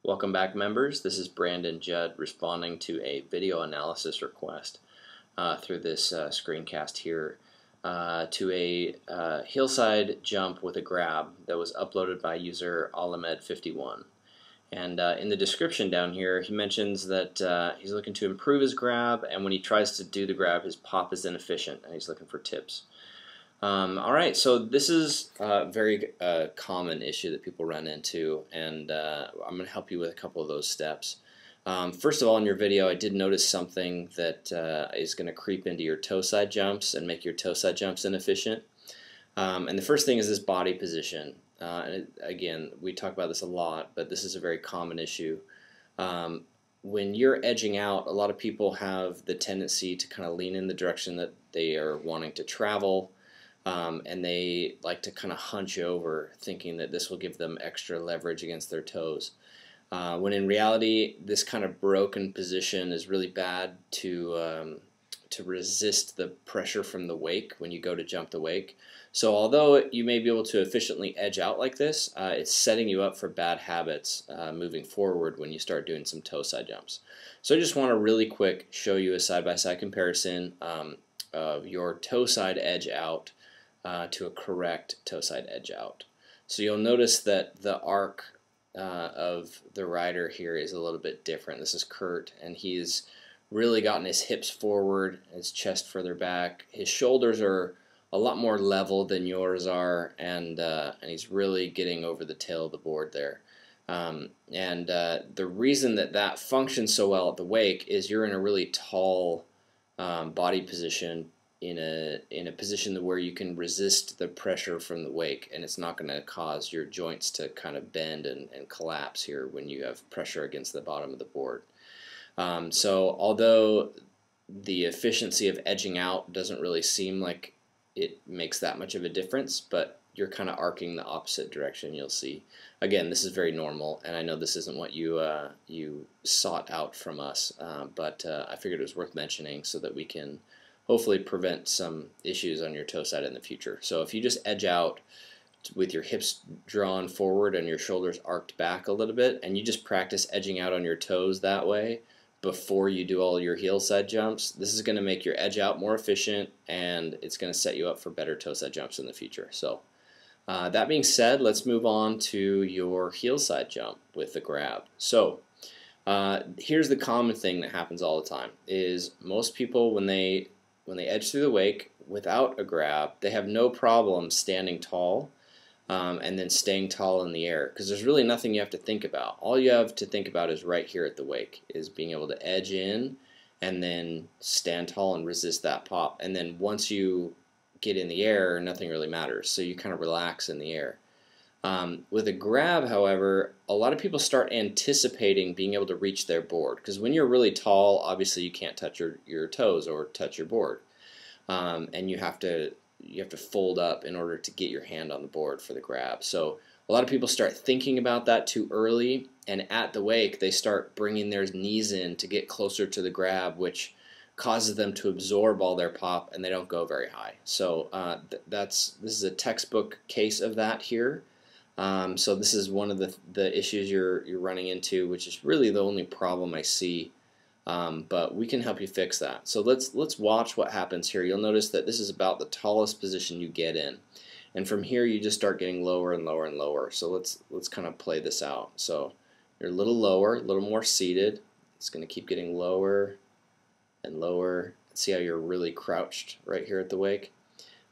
Welcome back, members. This is Brandon Judd responding to a video analysis request through this screencast here to a hillside jump with a grab that was uploaded by user alemed51. And in the description down here, he mentions that he's looking to improve his grab, and when he tries to do the grab, his pop is inefficient, and he's looking for tips. Alright, so this is a very common issue that people run into, and I'm going to help you with a couple of those steps. First of all, in your video, I did notice something that is going to creep into your toe side jumps and make your toe side jumps inefficient. And the first thing is this body position. Again, we talk about this a lot, but this is a very common issue. When you're edging out, a lot of people have the tendency to kind of lean in the direction that they are wanting to travel. And they like to kind of hunch over, thinking that this will give them extra leverage against their toes. When in reality, this kind of broken position is really bad to resist the pressure from the wake when you go to jump the wake. So although you may be able to efficiently edge out like this, it's setting you up for bad habits moving forward when you start doing some toe side jumps. So I just want to really quick show you a side-by-side comparison of your toe side edge out to a correct toe side edge out. So you'll notice that the arc of the rider here is a little bit different. This is Kurt, and he's really gotten his hips forward, his chest further back. His shoulders are a lot more level than yours are, and he's really getting over the tail of the board there. The reason that that functions so well at the wake is you're in a really tall body position, in a position where you can resist the pressure from the wake, and it's not going to cause your joints to kind of bend and collapse here when you have pressure against the bottom of the board. So although the efficiency of edging out doesn't really seem like it makes that much of a difference, but you're kind of arcing the opposite direction, you'll see. Again, this is very normal, and I know this isn't what you sought out from us, but I figured it was worth mentioning so that we can hopefully prevent some issues on your toe side in the future. So if you just edge out with your hips drawn forward and your shoulders arced back a little bit, and you just practice edging out on your toes that way before you do all your heel side jumps, this is going to make your edge out more efficient, and it's going to set you up for better toe side jumps in the future. So that being said, let's move on to your heel side jump with the grab. So here's the common thing that happens all the time is most people, when they edge through the wake without a grab, they have no problem standing tall and then staying tall in the air, because there's really nothing you have to think about. All you have to think about is right here at the wake, is being able to edge in and then stand tall and resist that pop. And then once you get in the air, nothing really matters, so you kind of relax in the air. With a grab, however, a lot of people start anticipating being able to reach their board, because when you're really tall, obviously you can't touch your toes or touch your board, and you have to fold up in order to get your hand on the board for the grab. So a lot of people start thinking about that too early, and at the wake they start bringing their knees in to get closer to the grab, which causes them to absorb all their pop, and they don't go very high. So this is a textbook case of that here. So this is one of the issues you're running into, which is really the only problem I see, but we can help you fix that. So let's watch what happens here. You'll notice that this is about the tallest position you get in, and from here you just start getting lower and lower and lower. So let's kind of play this out. So you're a little lower, a little more seated. It's going to keep getting lower and lower. See how you're really crouched right here at the wake.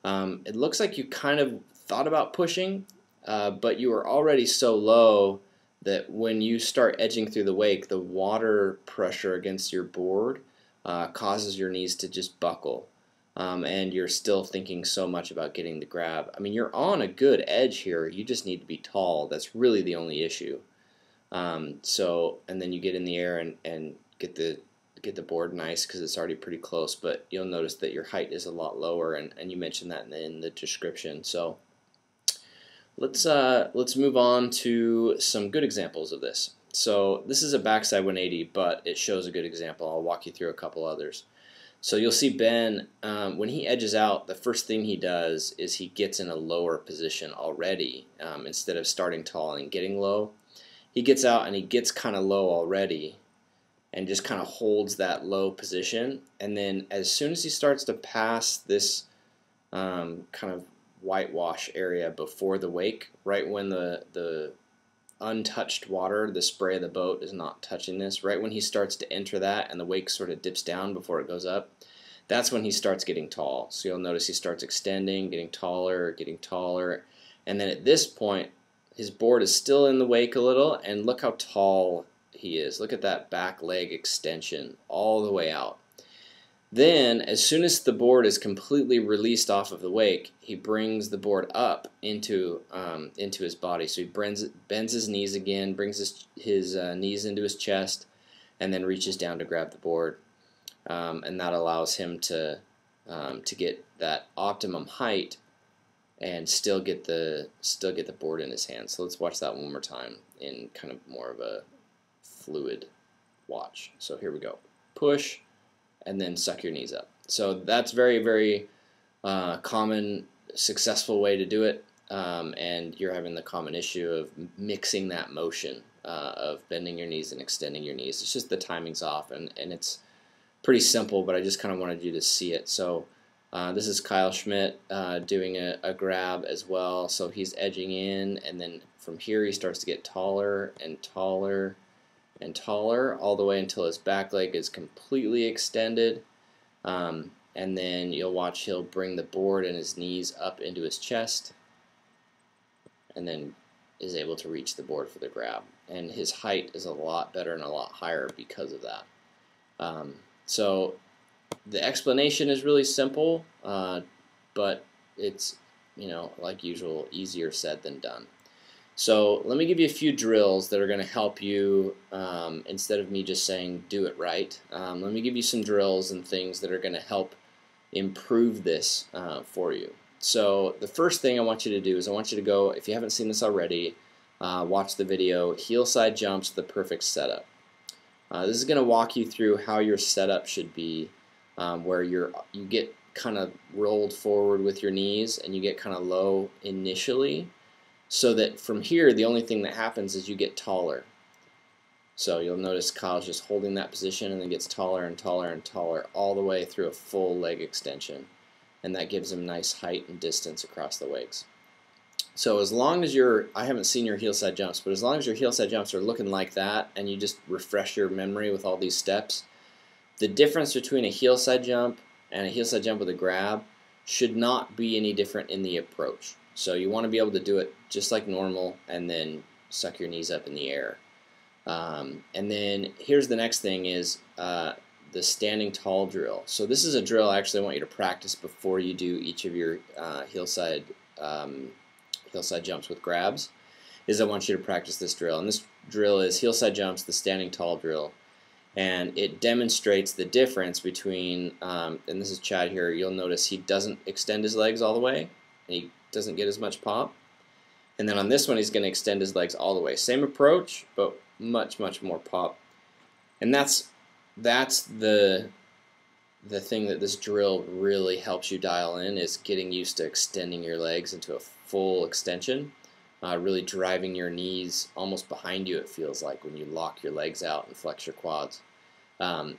It looks like you kind of thought about pushing, but you are already so low that when you start edging through the wake, the water pressure against your board causes your knees to just buckle, and you're still thinking so much about getting the grab. I mean, you're on a good edge here, you just need to be tall. That's really the only issue. And then you get in the air and get the board nice, because it's already pretty close, but you'll notice that your height is a lot lower, and you mentioned that in the description. So let's move on to some good examples of this. So this is a backside 180, but it shows a good example. I'll walk you through a couple others. So you'll see Ben, when he edges out, the first thing he does is he gets in a lower position already, instead of starting tall and getting low. he gets out and he gets kind of low already and just kind of holds that low position. And then as soon as he starts to pass this kind of whitewash area before the wake, right when the untouched water, the spray of the boat is not touching this, right when he starts to enter that and the wake sort of dips down before it goes up, that's when he starts getting tall. So you'll notice he starts extending, getting taller, and then at this point his board is still in the wake a little, and look how tall he is. Look at that back leg extension all the way out. Then, as soon as the board is completely released off of the wake, he brings the board up into his body. So he bends his knees again, brings his knees into his chest, and then reaches down to grab the board. And that allows him to get that optimum height and still get the board in his hand. So let's watch that one more time in kind of more of a fluid watch. So here we go. Push, and then suck your knees up. So that's very, very common, successful way to do it. And you're having the common issue of mixing that motion of bending your knees and extending your knees. It's just the timing's off, and it's pretty simple, but I just kind of wanted you to see it. So this is Kyle Schmidt doing a grab as well. So he's edging in, and then from here he starts to get taller and taller and taller all the way until his back leg is completely extended. And then you'll watch he'll bring the board and his knees up into his chest, and then is able to reach the board for the grab. And his height is a lot better and a lot higher because of that. So the explanation is really simple, but it's, like usual, easier said than done. So let me give you a few drills that are going to help you, instead of me just saying do it right. Let me give you some drills and things that are going to help improve this for you. So the first thing I want you to do is I want you to go, if you haven't seen this already, watch the video, Heel Side Jumps, the Perfect Setup. This is going to walk you through how your setup should be, where you get kind of rolled forward with your knees and you get kind of low initially, so that from here the only thing that happens is you get taller. So you'll notice Kyle's just holding that position and then gets taller and taller and taller all the way through a full leg extension, and that gives him nice height and distance across the wakes. So as long as I haven't seen your heel side jumps, but as long as your heel side jumps are looking like that and you just refresh your memory with all these steps, the difference between a heel side jump and a heel side jump with a grab should not be any different in the approach. So you want to be able to do it just like normal and then suck your knees up in the air. And then here's the next thing is the standing tall drill. So this is a drill actually I want you to practice before you do each of your heel side jumps with grabs. I want you to practice this drill. And this drill is heel side jumps, the standing tall drill. And it demonstrates the difference between, and this is Chad here, you'll notice he doesn't extend his legs all the way, and he doesn't get as much pop. And then on this one he's going to extend his legs all the way. Same approach, but much, much more pop. And that's the thing that this drill really helps you dial in, is getting used to extending your legs into a full extension, really driving your knees almost behind you, it feels like, when you lock your legs out and flex your quads.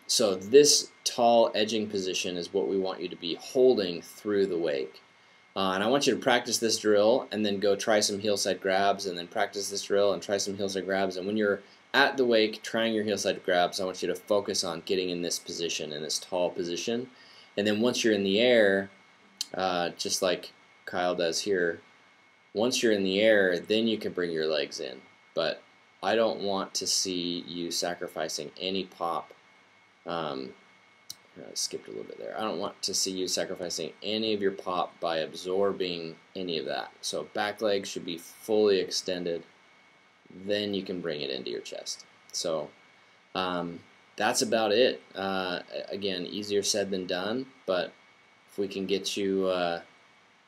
So this tall edging position is what we want you to be holding through the wake. And I want you to practice this drill and then go try some heel side grabs, and then practice this drill and try some heel side grabs. And when you're at the wake trying your heel side grabs, I want you to focus on getting in this position, in this tall position. And then once you're in the air, just like Kyle does here, once you're in the air, then you can bring your legs in. But I don't want to see you sacrificing any pop. I skipped a little bit there. I don't want to see you sacrificing any of your pop by absorbing any of that. So back leg should be fully extended. Then you can bring it into your chest. So that's about it. Again, easier said than done, but if we can get you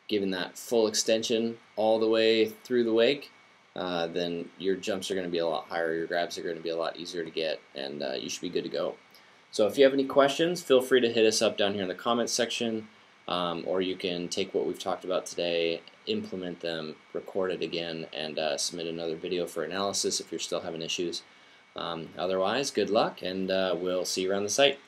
given that full extension all the way through the wake, then your jumps are going to be a lot higher, your grabs are going to be a lot easier to get, and you should be good to go. So if you have any questions, feel free to hit us up down here in the comments section. or you can take what we've talked about today, implement them, record it again, and submit another video for analysis if you're still having issues. Otherwise, good luck, and we'll see you around the site.